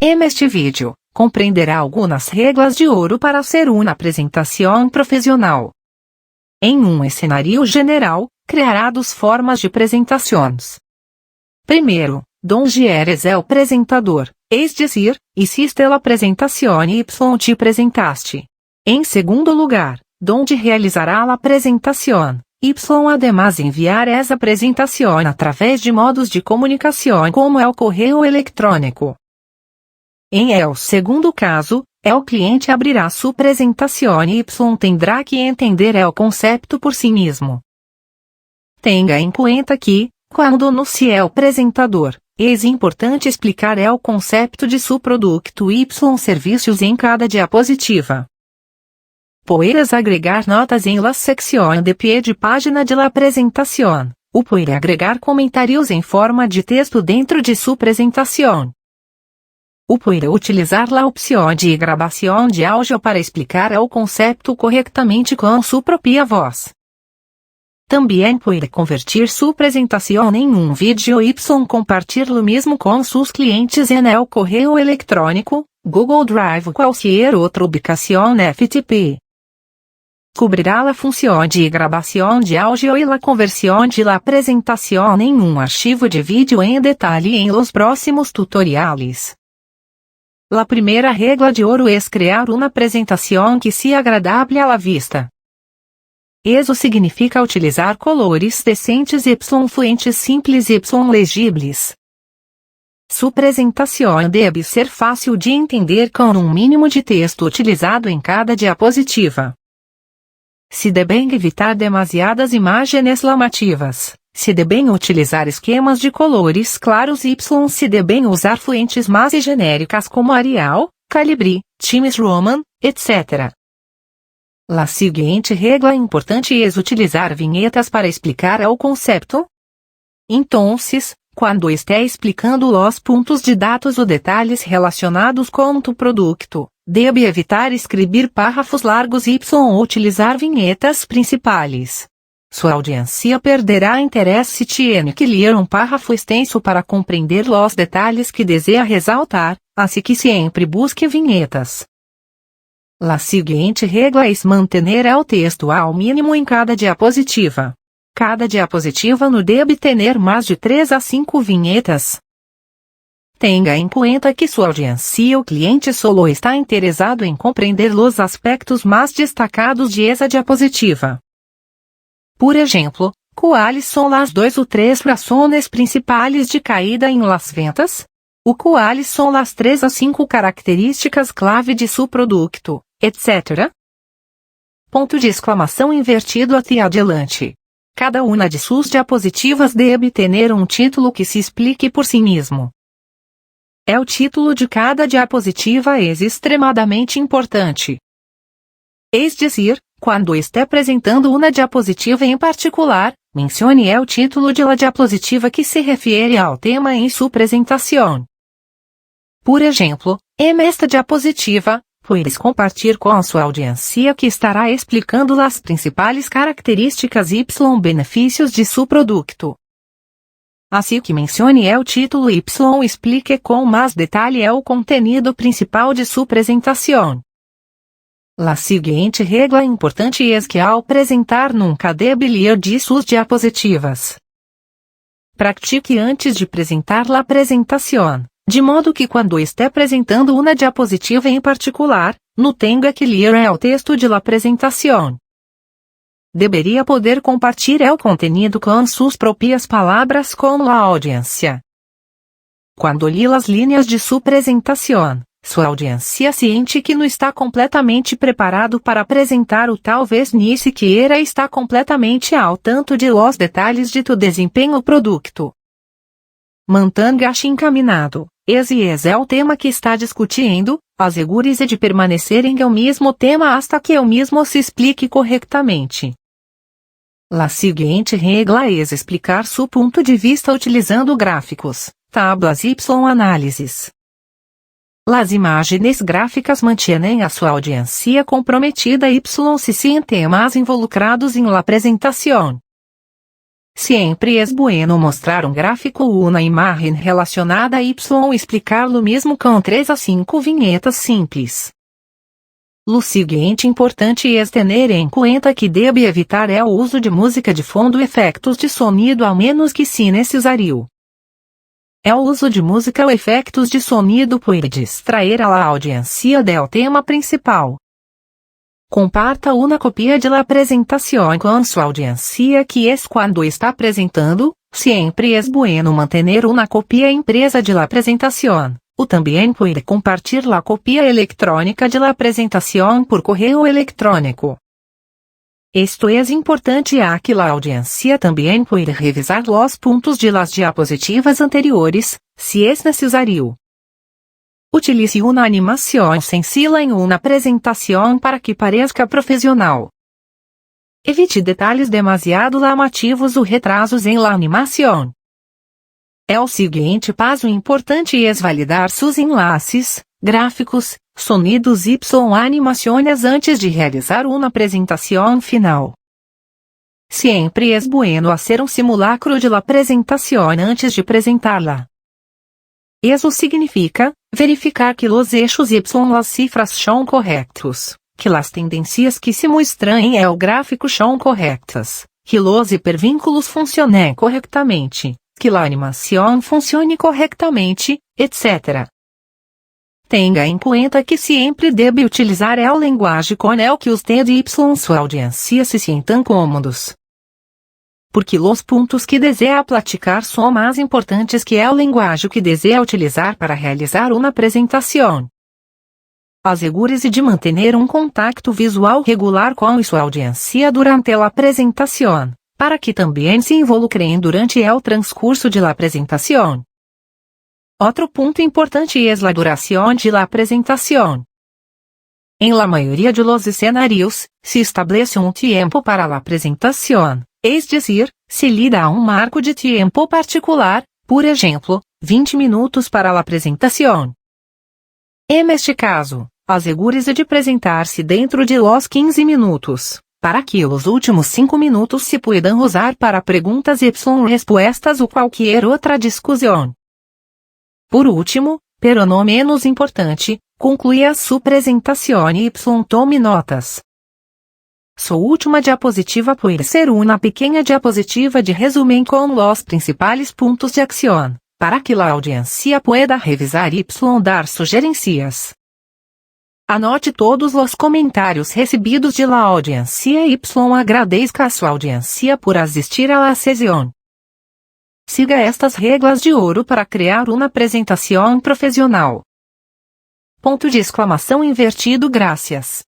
Este vídeo compreenderá algumas regras de ouro para ser uma apresentação profissional. Em um cenário geral, criará duas formas de apresentações. Primeiro, donde eres el apresentador, es decir, hiciste la apresentación y te presentaste. Em segundo lugar, donde realizará la apresentación, y además enviar essa apresentação através de modos de comunicação como é o correio eletrônico. Em el segundo caso, el cliente abrirá sua apresentação e tendrá que entender el conceito por si mesmo. Tenha em conta que, quando no se é o apresentador, é importante explicar el conceito de seu produto e serviços em cada diapositiva. Puedes agregar notas em la sección de pie de página de la apresentación, ou puede agregar comentários em forma de texto dentro de sua apresentação. Ou puede utilizar la opção de gravação de áudio para explicar el conceito corretamente com sua própria voz. Também puede convertir sua apresentação em um vídeo e compartilhá-lo mesmo com seus clientes em el correio eletrônico, Google Drive ou qualquer outra ubicação FTP. Cobrirá a função de gravação de áudio e a conversão de la apresentação em um arquivo de vídeo em detalhe em los próximos tutoriais. La primeira regra de ouro é criar uma apresentação que seja agradável à vista. Isso significa utilizar colores decentes e fontes simples e legíveis. Sua apresentação deve ser fácil de entender com um mínimo de texto utilizado em cada diapositiva. Se devem evitar demasiadas imagens chamativas, se devem utilizar esquemas de colores claros e se devem usar fontes mais genéricas como Arial, Calibri, Times Roman, etc. La seguinte regra importante é utilizar vinhetas para explicar o conceito. Então, quando estiver explicando os pontos de dados ou detalhes relacionados com tu produto, deve evitar escrever párrafos largos e utilizar vinhetas principais. Sua audiência perderá interesse se tiver que ler um párrafo extenso para compreender os detalhes que deseja ressaltar, assim que sempre busque vinhetas. La seguinte regra é manter o texto ao mínimo em cada diapositiva. Cada diapositiva não deve ter mais de 3 a 5 vinhetas. Tenha em conta que sua audiência ou cliente solo está interessado em compreender os aspectos mais destacados de essa diapositiva. Por exemplo, quais são as 2 ou 3 razones principais de caída em las ventas? O quais são as 3 a 5 características clave de seu produto, etc. Ponto de exclamação invertido até adiante. Cada uma de suas diapositivas deve ter um título que se explique por si mesmo. O título de cada diapositiva é extremadamente importante. Es decir, quando estiver apresentando uma diapositiva em particular, mencione o título de la diapositiva que se refere ao tema em sua apresentação. Por exemplo, esta diapositiva, puedes compartilhar com sua audiência que estará explicando as principais características e benefícios de seu produto. Assim que mencione o título e explique com mais detalhe o contenido principal de sua apresentação. La seguinte regra importante é que ao apresentar nunca deve ler de suas diapositivas. Pratique antes de apresentar a apresentação, de modo que quando estiver apresentando uma diapositiva em particular, não tenha que ler o texto de la apresentação. Deveria poder compartilhar o contenido com suas próprias palavras com a audiência. Quando lê as linhas de sua apresentação, sua audiência sente que não está completamente preparado para apresentar ou talvez nem sequer está completamente ao tanto de los detalhes de tu desempenho produto. Mantenha-se encaminado. Esse é o tema que está discutindo, assegure-se de permanecer em o mesmo tema hasta que o mesmo se explique corretamente. La seguinte regra é explicar seu ponto de vista utilizando gráficos, tablas e análises. Las imagens gráficas mantêm a sua audiência comprometida e se sentem mais involucrados em la apresentação. Siempre es bueno mostrar gráfico una imagen relacionada a Y ou explicar lo mesmo com 3 a 5 vinhetas simples. Lo seguinte importante é ter em conta que deve evitar o uso de música de fundo e efeitos de sonido a menos que se necessário. O uso de música ou efeitos de sonido pode distrair a audiência del tema principal. Comparta uma copia de la apresentação com sua audiência que es quando está apresentando. Siempre es bueno mantener una copia impresa de la apresentação. O também pode compartilhar la copia eletrônica de la apresentação por correio eletrônico. Esto es importante ya que la audiencia também pode revisar los puntos de las diapositivas anteriores, se es necesario. Utilize uma animação sencilla em uma apresentação para que parezca profissional. Evite detalhes demasiado llamativos ou retrasos em la animação. O seguinte passo importante é validar seus enlaces, gráficos, sonidos y animações antes de realizar uma apresentação final. Siempre es bueno hacer simulacro de la apresentação antes de apresentarla. Isso significa verificar que los eixos y las cifras são corretos, que las tendências que se mostram em el gráfico são corretas, que los hipervínculos funcionem corretamente, que la animação funcione corretamente, etc. Tenha em conta que sempre deve utilizar el linguagem com el que usted y sua audiência se sintam cômodos. Porque los pontos que deseja platicar são mais importantes que el linguagem que deseja utilizar para realizar uma apresentação. Assegure-se de manter contato visual regular com sua audiência durante a apresentação, para que também se involucrem durante o transcurso de la apresentação. Outro ponto importante é a duração de la apresentação. Em la maioria de los escenarios, se establece tempo para la apresentação, es decir, se lhe dá marco de tempo particular, por exemplo, 20 minutos para la apresentação. Neste caso, assegure-se de apresentar-se dentro de los 15 minutos, para que os últimos 5 minutos se puedan usar para perguntas y respostas ou qualquer outra discussão. Por último, pero no menos importante, conclua sua apresentação e tome notas. Sua última diapositiva pode ser uma pequena diapositiva de resumo com os principais pontos de acção, para que a audiência pueda revisar y dar sugerências. Anote todos os comentários recebidos de la audiência y agradezca a sua audiência por assistir a la sesión. Siga estas regras de ouro para criar uma apresentação profissional. Ponto de exclamação invertido. Gracias.